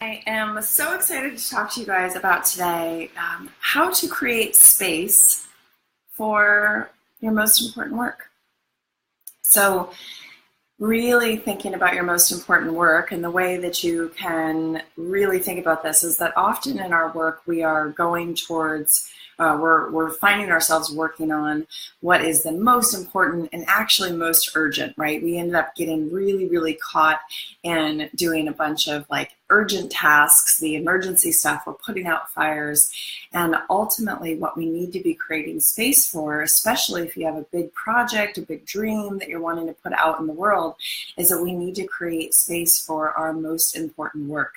I am so excited to talk to you guys about today how to create space for your most important work. So really thinking about your most important work, and the way that you can really think about this is that often in our work we are going towards we're finding ourselves working on what is the most important and actually most urgent, right? We ended up getting really caught in doing a bunch of like urgent tasks, the emergency stuff, we're putting out fires, and ultimately what we need to be creating space for, especially if you have a big project, a big dream that you're wanting to put out in the world, is that we need to create space for our most important work.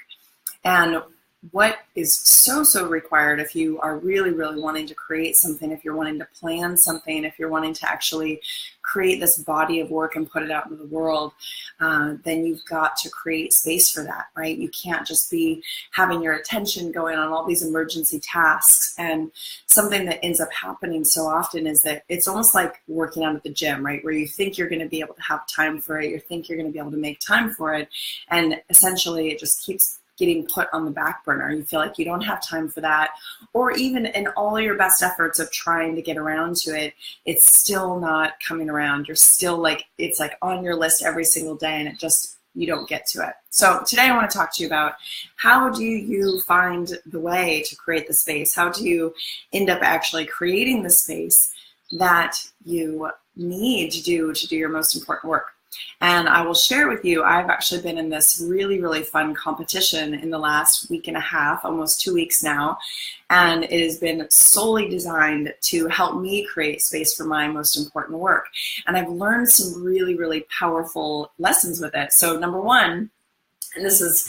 And what is so required if you are really wanting to create something, if you're wanting to plan something, if you're wanting to actually create this body of work and put it out into the world, then you've got to create space for that, right? You can't just be having your attention going on all these emergency tasks. And something that ends up happening so often is that it's almost like working out at the gym, right? Where you think you're going to be able to have time for it, you think you're going to be able to make time for it, and essentially it just keeps getting put on the back burner. You feel like you don't have time for that, or even in all your best efforts of trying to get around to it, it's still not coming around. You're still like, it's like on your list every single day, and it just, you don't get to it. So today I want to talk to you about how do you find the way to create the space? How do you end up actually creating the space that you need to do your most important work? And I will share with you, I've actually been in this really fun competition in the last week and a half, almost 2 weeks now, and it has been solely designed to help me create space for my most important work. And I've learned some really powerful lessons with it. So number one, and this is,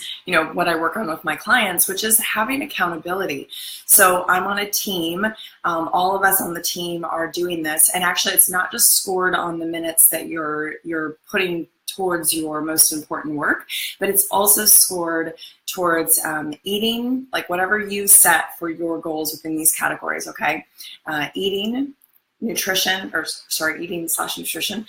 what I work on with my clients, which is having accountability. So I'm on a team. All of us on the team are doing this. And actually, it's not just scored on the minutes that you're putting towards your most important work, but it's also scored towards eating, like whatever you set for your goals within these categories, okay? Eating, nutrition, eating/nutrition,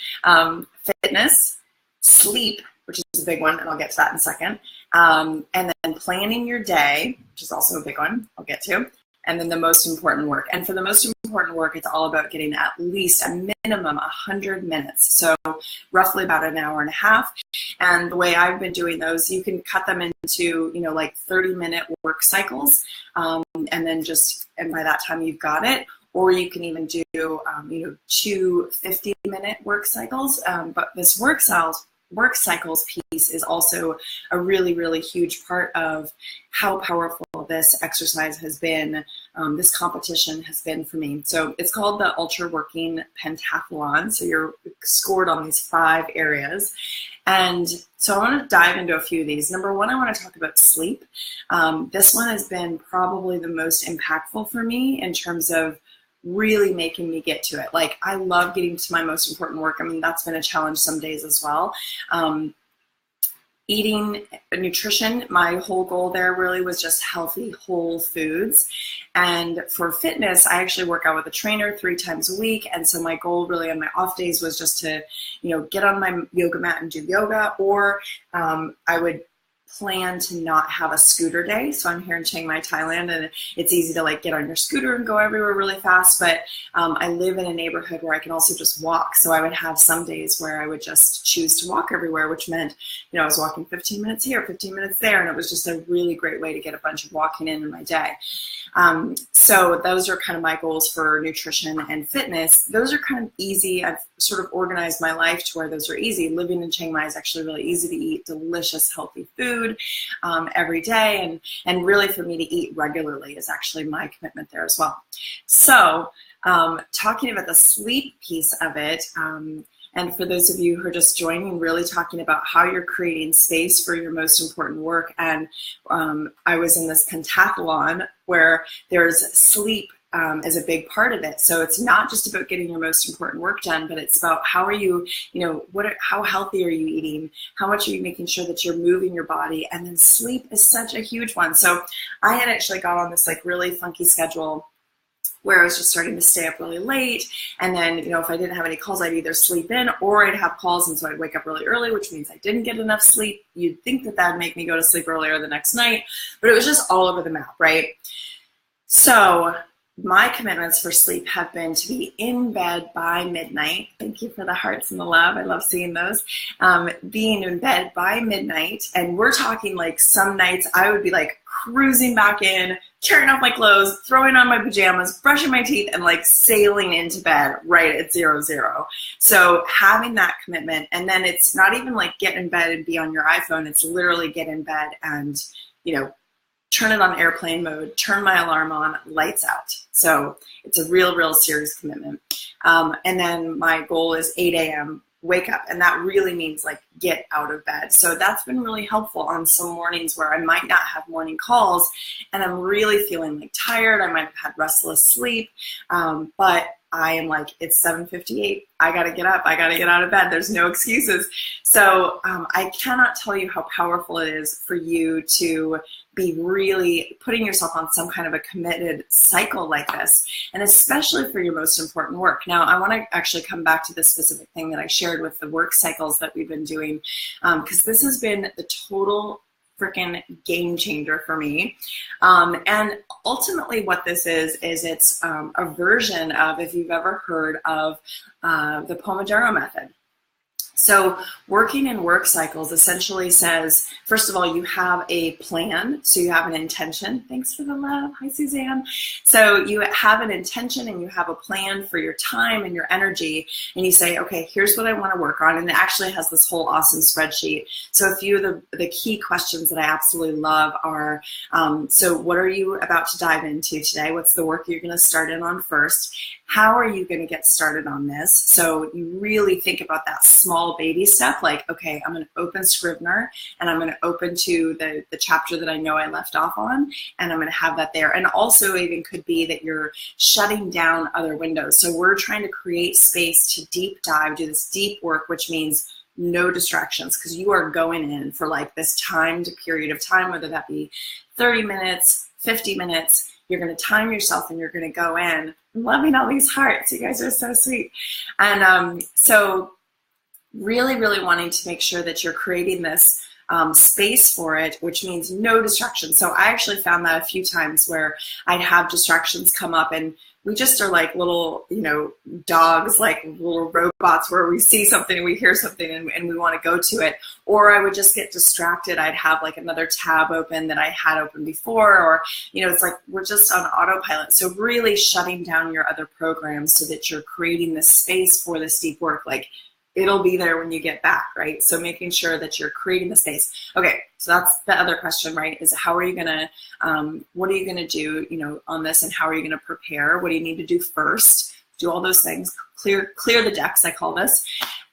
fitness, sleep, which is a big one, and I'll get to that in a second. And then planning your day, which is also a big one, I'll get to. And then the most important work. And for the most important work, it's all about getting at least a minimum 100 minutes. So roughly about an hour and a half. And the way I've been doing those, you can cut them into, like 30-minute work cycles. And by that time you've got it. Or you can even do, 2 50-minute work cycles. But this work cycles piece is also a really huge part of how powerful this exercise has been, this competition has been for me. So it's called the Ultra Working Pentathlon. So you're scored on these 5 areas. And so I want to dive into a few of these. Number one, I want to talk about sleep. This one has been probably the most impactful for me in terms of really making me get to it. Like, I love getting to my most important work. I mean, that's been a challenge some days as well. Eating, nutrition, my whole goal there really was just healthy, whole foods. And for fitness, I actually work out with a trainer 3 times a week. And so my goal really on my off days was just to, get on my yoga mat and do yoga, or I would plan to not have a scooter day. So I'm here in Chiang Mai, Thailand, and it's easy to like get on your scooter and go everywhere really fast. But I live in a neighborhood where I can also just walk. So I would have some days where I would just choose to walk everywhere, which meant, I was walking 15 minutes here, 15 minutes there. And it was just a really great way to get a bunch of walking in my day. So those are kind of my goals for nutrition and fitness. Those are kind of easy. I've sort of organized my life to where those are easy. Living in Chiang Mai is actually really easy to eat delicious, healthy food every day. And really for me to eat regularly is actually my commitment there as well. So talking about the sleep piece of it, and for those of you who are just joining, really talking about how you're creating space for your most important work. And I was in this pentathlon where there's sleep is a big part of it. So it's not just about getting your most important work done, but it's about how are you, how healthy are you eating? How much are you making sure that you're moving your body? And then sleep is such a huge one. So I had actually got on this like really funky schedule where I was just starting to stay up really late. And then, you know, if I didn't have any calls, I'd either sleep in or I'd have calls. And so I'd wake up really early, which means I didn't get enough sleep. You'd think that that'd make me go to sleep earlier the next night, but it was just all over the map, right? So my commitments for sleep have been to be in bed by midnight. Thank you for the hearts and the love. I love seeing those. Being in bed by midnight. And we're talking like some nights I would be like cruising back in, tearing off my clothes, throwing on my pajamas, brushing my teeth, and like sailing into bed right at 00:00. So having that commitment, and then it's not even like get in bed and be on your iPhone. It's literally get in bed and, you know, turn it on airplane mode, turn my alarm on, lights out. So it's a real serious commitment. And then my goal is 8 a.m. wake up. And that really means like get out of bed. So that's been really helpful on some mornings where I might not have morning calls and I'm really feeling like tired. I might have had restless sleep, but I am like, it's 7:58. I got to get up. I got to get out of bed. There's no excuses. So I cannot tell you how powerful it is for you to be really putting yourself on some kind of a committed cycle like this, and especially for your most important work. Now, I want to actually come back to this specific thing that I shared with the work cycles that we've been doing, because this has been the total freaking game changer for me. And ultimately what this is it's a version of, if you've ever heard of the Pomodoro method. So working in work cycles essentially says, first of all, you have a plan. So you have an intention. Thanks for the love. Hi, Suzanne. So you have an intention and you have a plan for your time and your energy. And you say, okay, here's what I want to work on. And it actually has this whole awesome spreadsheet. So a few of the key questions that I absolutely love are, so what are you about to dive into today? What's the work you're going to start in on first? How are you going to get started on this? So you really think about that small baby step, like, okay, I'm going to open Scrivener and I'm going to open to the chapter that I know I left off on, and I'm going to have that there. And also even could be that you're shutting down other windows. So we're trying to create space to deep dive, do this deep work, which means no distractions, because you are going in for like this timed period of time, whether that be 30 minutes, 50 minutes. You're going to time yourself and you're going to go in. I'm loving all these hearts. You guys are so sweet. And so really wanting to make sure that you're creating this space for it, which means no distractions. So I actually found that a few times where I'd have distractions come up, and we just are like little, you know, dogs, like little robots where we see something and we hear something and we want to go to it. Or I would just get distracted. I'd have like another tab open that I had open before, or, you know, it's like we're just on autopilot. So really shutting down your other programs so that you're creating this space for this deep work. Like, it'll be there when you get back, right? So making sure that you're creating the space. Okay, so that's the other question, right? Is how are you gonna, what are you gonna do, you know, on this, and how are you gonna prepare? What do you need to do first? Do all those things, clear the decks, I call this.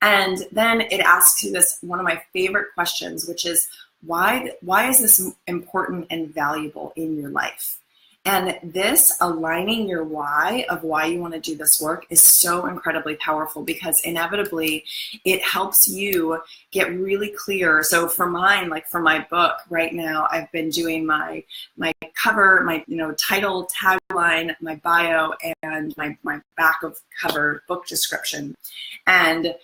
And then it asks you this, one of my favorite questions, which is, why is this important and valuable in your life? And this aligning your why of why you want to do this work is so incredibly powerful, because inevitably it helps you get really clear. So for mine, like for my book right now, I've been doing my cover, my, you know, title, tagline, my bio, and my back of cover book description. And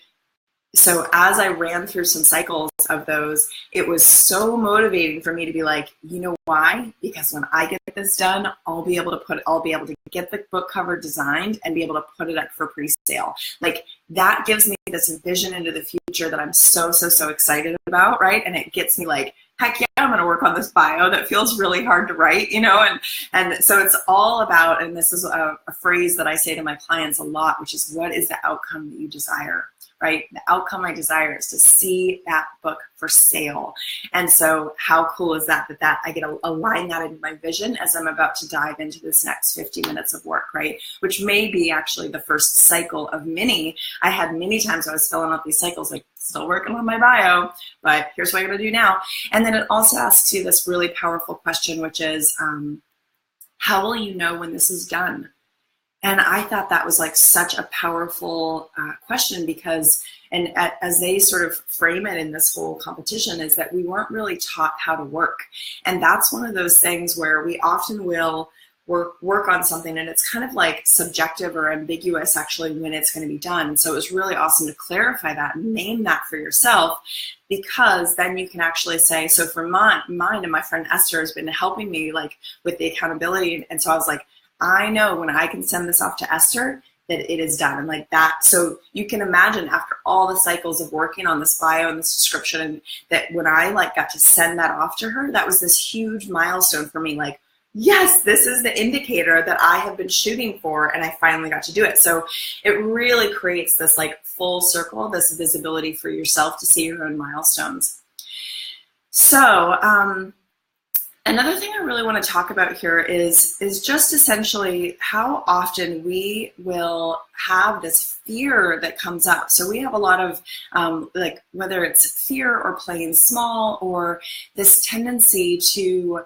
so as I ran through some cycles of those, it was so motivating for me to be like, you know why? Because when I get this done, I'll be able to get the book cover designed and be able to put it up for pre-sale. Like, that gives me this vision into the future that I'm so excited about, right? And it gets me like, heck yeah, I'm going to work on this bio that feels really hard to write, you know? And so it's all about, and this is a phrase that I say to my clients a lot, which is, what is the outcome that you desire? Right? The outcome I desire is to see that book for sale. And so how cool is that I get to align that into my vision as I'm about to dive into this next 50 minutes of work, right? Which may be actually the first cycle of many. I had many times I was filling out these cycles, like, still working on my bio, but here's what I'm going to do now. And then it also asks you this really powerful question, which is, how will you know when this is done? And I thought that was like such a powerful question, because, and as they sort of frame it in this whole competition, is that we weren't really taught how to work. And that's one of those things where we often will work on something, and it's kind of like subjective or ambiguous actually when it's going to be done. And so it was really awesome to clarify that and name that for yourself, because then you can actually say, so for mine and my friend Esther has been helping me like with the accountability. And so I was like, I know when I can send this off to Esther that it is done, and like that. So you can imagine after all the cycles of working on this bio and this description, and that when I like got to send that off to her, that was this huge milestone for me. Like, yes, this is the indicator that I have been shooting for, and I finally got to do it. So it really creates this like full circle, this visibility for yourself to see your own milestones. So another thing I really want to talk about here is just essentially how often we will have this fear that comes up. So we have a lot of like, whether it's fear or playing small, or this tendency to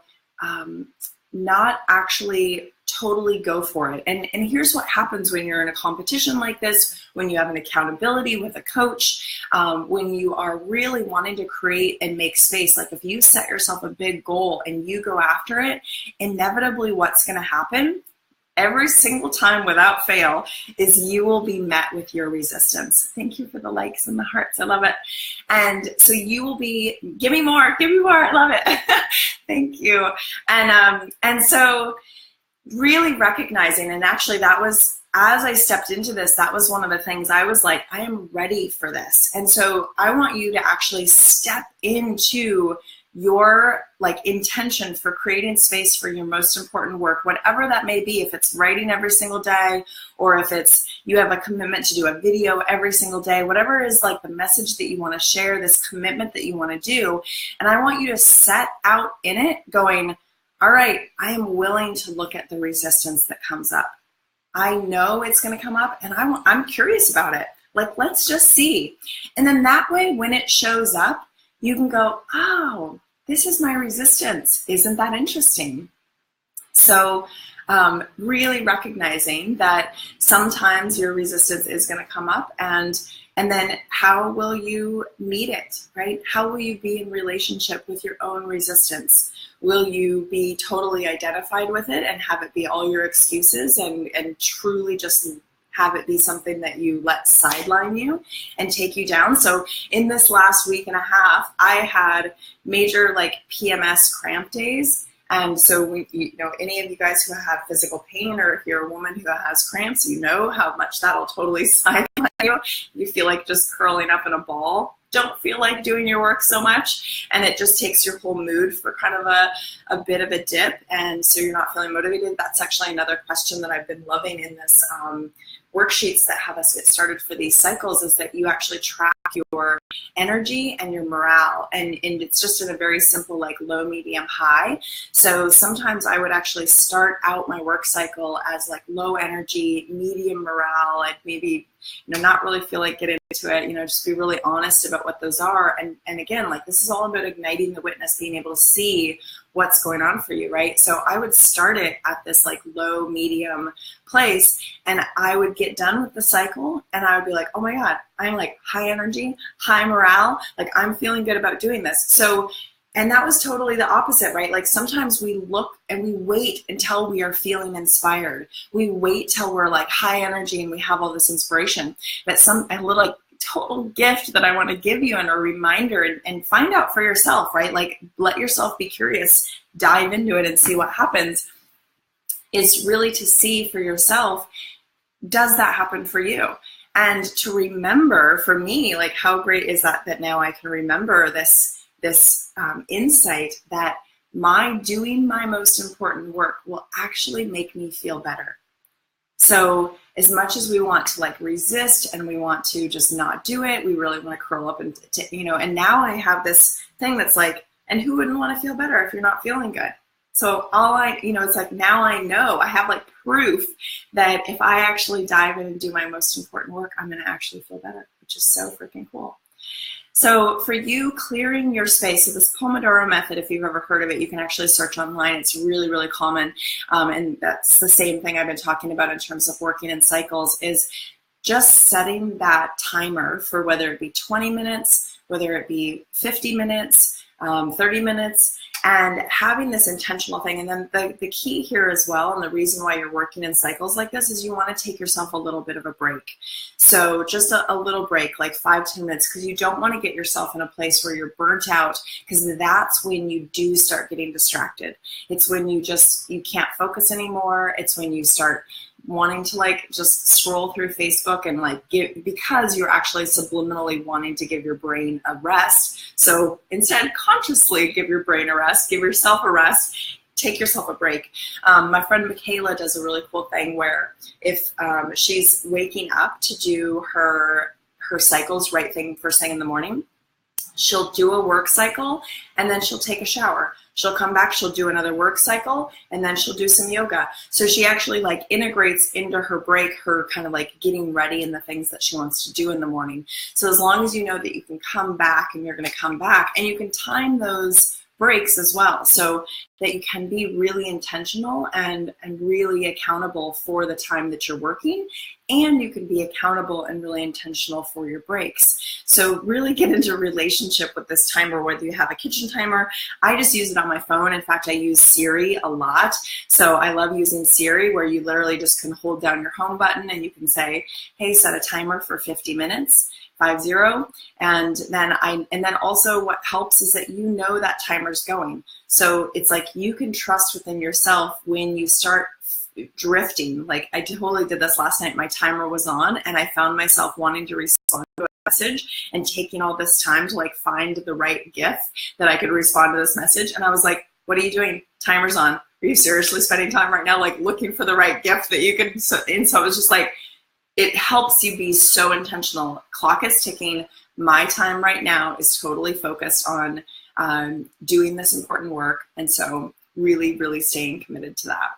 not actually totally go for it. And here's what happens when you're in a competition like this, when you have an accountability with a coach, when you are really wanting to create and make space. Like if you set yourself a big goal and you go after it, inevitably what's going to happen every single time without fail is you will be met with your resistance. Thank you for the likes and the hearts. I love it. And so you will be, give me more, I love it. Thank you. And so really recognizing, and actually that was, as I stepped into this, that was one of the things I was like, I am ready for this. And so I want you to actually step into your like intention for creating space for your most important work, whatever that may be. If it's writing every single day, or if it's you have a commitment to do a video every single day, whatever is like the message that you want to share, this commitment that you want to do. And I want you to set out in it going, all right, I am willing to look at the resistance that comes up. I know it's going to come up, and I'm curious about it. Like, let's just see. And then that way, when it shows up, you can go, oh, this is my resistance. Isn't that interesting? So really recognizing that sometimes your resistance is going to come up, and then how will you meet it, right? How will you be in relationship with your own resistance? Will you be totally identified with it and have it be all your excuses and truly just have it be something that you let sideline you and take you down? So in this last week and a half, I had major like PMS cramp days. And so any of you guys who have physical pain, or if you're a woman who has cramps, you know how much that'll totally sideline you. You feel like just curling up in a ball. Don't feel like doing your work so much, and it just takes your whole mood for kind of a bit of a dip, and so you're not feeling motivated. That's actually another question that I've been loving in this worksheets that have us get started for these cycles, is that you actually track your energy and your morale, and it's just in a very simple like low, medium, high. So sometimes I would actually start out my work cycle as like low energy, medium morale. I'd maybe not really feel like getting into it, just be really honest about what those are. And again, like this is all about igniting the witness, being able to see what's going on for you, right? So I would start it at this like low, medium place, and I would get done with the cycle, and I would be like, oh my God, I'm like high energy, high morale, like I'm feeling good about doing this. So, and that was totally the opposite, right? Like sometimes we look and we wait until we are feeling inspired. We wait till we're like high energy and we have all this inspiration. But a little like total gift that I want to give you, and a reminder, and find out for yourself, right? Like let yourself be curious, dive into it and see what happens, is really to see for yourself, does that happen for you? And to remember, for me, like how great is that now I can remember this insight that doing my most important work will actually make me feel better. So as much as we want to like resist and we want to just not do it, we really want to curl up and and now I have this thing that's like, and who wouldn't want to feel better if you're not feeling good? So it's like now I know, I have like proof that if I actually dive in and do my most important work, I'm going to actually feel better, which is so freaking cool. So for you, clearing your space, so this Pomodoro method, if you've ever heard of it, you can actually search online. It's really, really common. And that's the same thing I've been talking about in terms of working in cycles, is just setting that timer for whether it be 20 minutes, whether it be 50 minutes, 30 minutes, and having this intentional thing. And then the key here as well, and the reason why you're working in cycles like this, is you want to take yourself a little bit of a break. So just a little break, like 5-10 minutes, because you don't want to get yourself in a place where you're burnt out, because that's when you do start getting distracted. It's when you can't focus anymore. It's when you start wanting to like just scroll through Facebook and like because you're actually subliminally wanting to give your brain a rest. So instead, consciously give your brain a rest, give yourself a rest, take yourself a break. My friend Michaela does a really cool thing where if she's waking up to do her cycles first thing in the morning, she'll do a work cycle and then she'll take a shower. She'll come back, she'll do another work cycle, and then she'll do some yoga. So she actually like integrates into her break, her kind of like getting ready and the things that she wants to do in the morning. So as long as you know that you can come back and you're going to come back, and you can time those breaks as well, so that you can be really intentional and really accountable for the time that you're working, and you can be accountable and really intentional for your breaks. So really get into a relationship with this timer, whether you have a kitchen timer. I just use it on my phone. In fact, I use Siri a lot. So I love using Siri, where you literally just can hold down your home button and you can say, hey, set a timer for 50 minutes. 50, and then also what helps is that you know that timer's going. So it's like you can trust within yourself when you start drifting. Like I totally did this last night. My timer was on and I found myself wanting to respond to a message and taking all this time to like find the right GIF that I could respond to this message. And I was like, what are you doing? Timer's on. Are you seriously spending time right now like looking for the right GIF that you can? And so it was just like, it helps you be so intentional. Clock is ticking. My time right now is totally focused on doing this important work. And so really, really staying committed to that.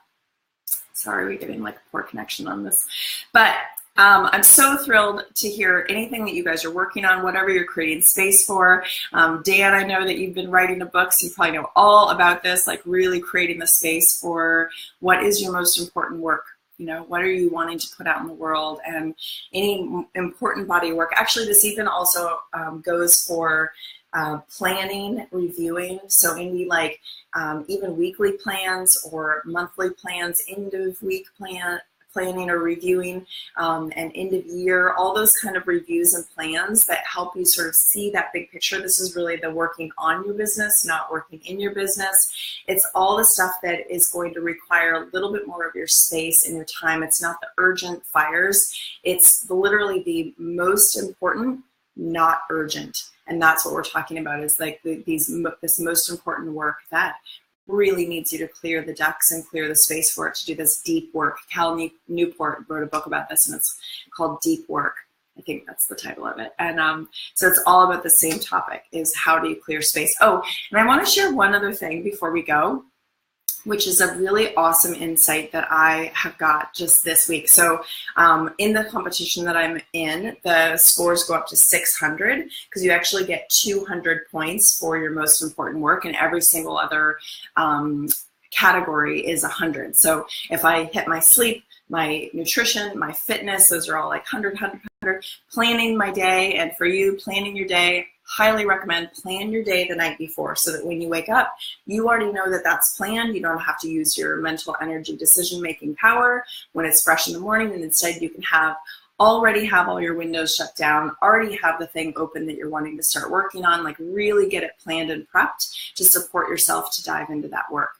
Sorry, we're getting like a poor connection on this. But I'm so thrilled to hear anything that you guys are working on, whatever you're creating space for. Dan, I know that you've been writing a book, so you probably know all about this, like really creating the space for what is your most important work. You know, what are you wanting to put out in the world, and any important body of work. Actually, this even also goes for planning, reviewing. So any like even weekly plans or monthly plans, end of week planning or reviewing, and end of year, all those kind of reviews and plans that help you sort of see that big picture. This is really the working on your business, not working in your business. It's all the stuff that is going to require a little bit more of your space and your time. It's not the urgent fires. It's literally the most important, not urgent. And that's what we're talking about, is like this most important work that really needs you to clear the decks and clear the space for it to do this deep work. Cal Newport wrote a book about this, and it's called Deep Work. I think that's the title of it. And so it's all about the same topic, is how do you clear space? Oh, and I want to share one other thing before we go, which is a really awesome insight that I have got just this week. So in the competition that I'm in, the scores go up to 600, because you actually get 200 points for your most important work, and every single other category is 100. So if I hit my sleep, my nutrition, my fitness, those are all like 100, 100, 100. Planning my day, and for you, planning your day, highly recommend plan your day the night before, so that when you wake up, you already know that that's planned. You don't have to use your mental energy decision-making power when it's fresh in the morning, and instead you can already have all your windows shut down, already have the thing open that you're wanting to start working on, like really get it planned and prepped to support yourself to dive into that work.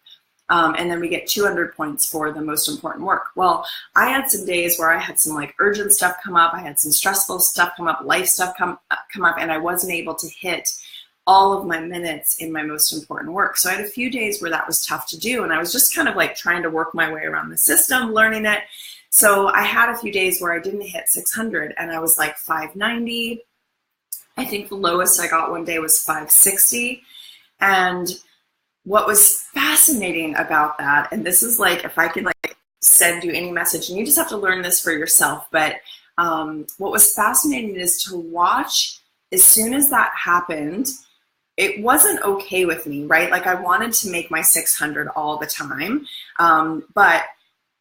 And then we get 200 points for the most important work. Well, I had some days where I had some like urgent stuff come up. I had some stressful stuff come up, life stuff come up, and I wasn't able to hit all of my minutes in my most important work. So I had a few days where that was tough to do, and I was just kind of like trying to work my way around the system, learning it. So I had a few days where I didn't hit 600, and I was like 590. I think the lowest I got one day was 560. And what was fascinating about that, and this is like, if I can like send you any message, and you just have to learn this for yourself, but what was fascinating is to watch, as soon as that happened, it wasn't okay with me, right? Like I wanted to make my 600 all the time, but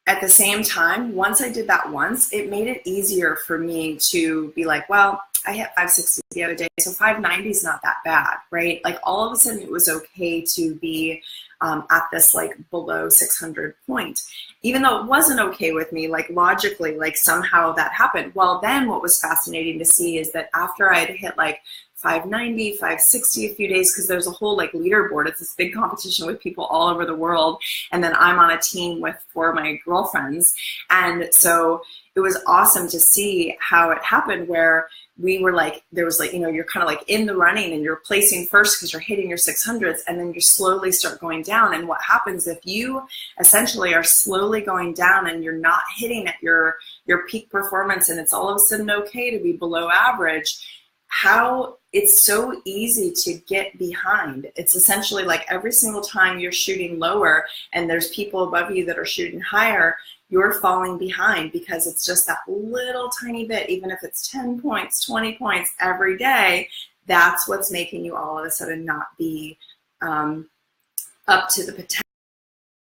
at the same time, once I did that once, it made it easier for me to be like, well, I hit 560 the other day, so 590 is not that bad, right? Like all of a sudden it was okay to be at this like below 600 point, even though it wasn't okay with me, like logically, like somehow that happened. Well, then what was fascinating to see is that after I had hit like 590, 560 a few days, because there's a whole like leaderboard. It's this big competition with people all over the world. And then I'm on a team with 4 of my girlfriends. And so it was awesome to see how it happened where we were like, there was like, you know, you're kind of like in the running and you're placing first because you're hitting your 600s, and then you slowly start going down. And what happens if you essentially are slowly going down and you're not hitting at your peak performance, and it's all of a sudden okay to be below average, how it's so easy to get behind. It's essentially like every single time you're shooting lower and there's people above you that are shooting higher, you're falling behind because it's just that little tiny bit, even if it's 10 points, 20 points every day, that's what's making you all of a sudden not be up to the potential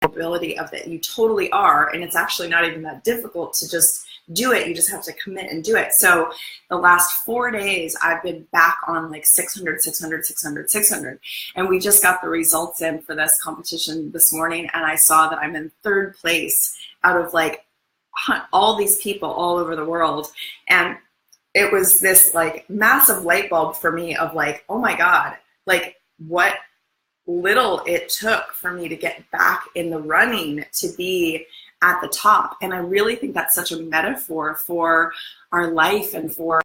ability of that you totally are. And it's actually not even that difficult to just do it. You just have to commit and do it. So the last 4 days I've been back on like 600, 600, 600, 600. And we just got the results in for this competition this morning. And I saw that I'm in 3rd place out of like all these people all over the world. And it was this like massive light bulb for me of like, oh my God, like what little it took for me to get back in the running to be at the top. And I really think that's such a metaphor for our life and for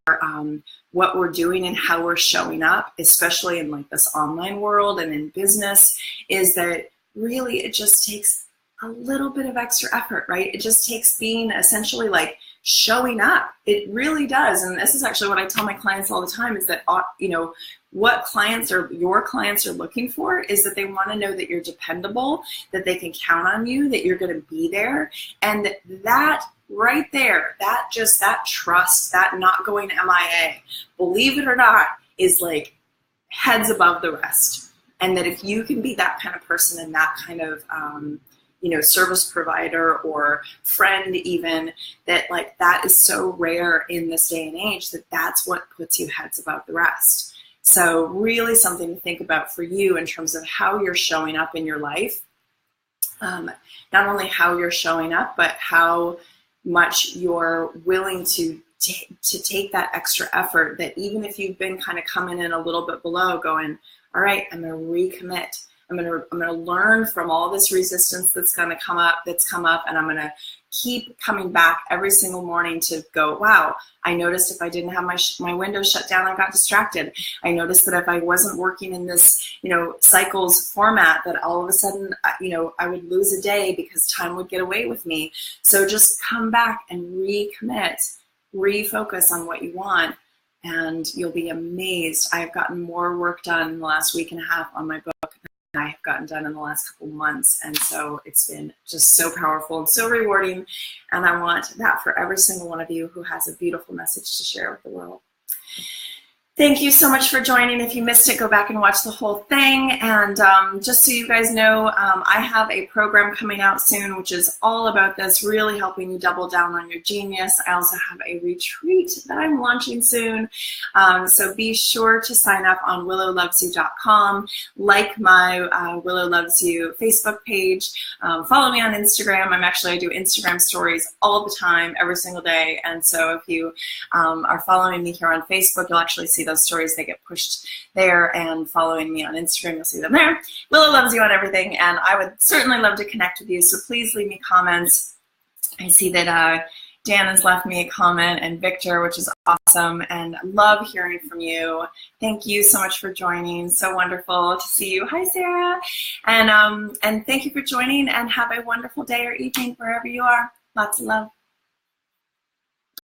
what we're doing and how we're showing up, especially in like this online world and in business, is that really it just takes a little bit of extra effort, right? It just takes being essentially like showing up. It really does. And this is actually what I tell my clients all the time is that, you know, what clients or your clients are looking for is that they want to know that you're dependable, that they can count on you, that you're going to be there. And that right there, that trust, that not going MIA, believe it or not, is like heads above the rest. And that if you can be that kind of person and that kind of, you know, service provider or friend even, that like that is so rare in this day and age that that's what puts you heads above the rest. So really something to think about for you in terms of how you're showing up in your life. Not only how you're showing up, but how much you're willing to take that extra effort, that even if you've been kind of coming in a little bit below, going, all right, I'm going to recommit. I'm going to learn from all this resistance that's come up, and I'm going to keep coming back every single morning to go, wow, I noticed if I didn't have my windows shut down, I got distracted. I noticed that if I wasn't working in this, you know, cycles format, that all of a sudden, you know, I would lose a day because time would get away with me. So just come back and recommit, refocus on what you want, and you'll be amazed. I've gotten more work done in the last week and a half on my book I have gotten done in the last couple months. And so it's been just so powerful and so rewarding. And I want that for every single one of you who has a beautiful message to share with the world. Thank you so much for joining. If you missed it, go back and watch the whole thing. And just so you guys know, I have a program coming out soon, which is all about this, really helping you double down on your genius. I also have a retreat that I'm launching soon. So be sure to sign up on willowlovesyou.com, like my Willow Loves You Facebook page, follow me on Instagram. I do Instagram stories all the time, every single day. And so if you are following me here on Facebook, you'll actually see those stories. They get pushed there, and following me on Instagram, you'll see them there. Willow loves you on everything, and I would certainly love to connect with you, so please leave me comments. I see that Dan has left me a comment, and Victor, which is awesome, and love hearing from you. Thank you so much for joining. So wonderful to see you. Hi, Sarah. And thank you for joining, and have a wonderful day or evening wherever you are. Lots of love.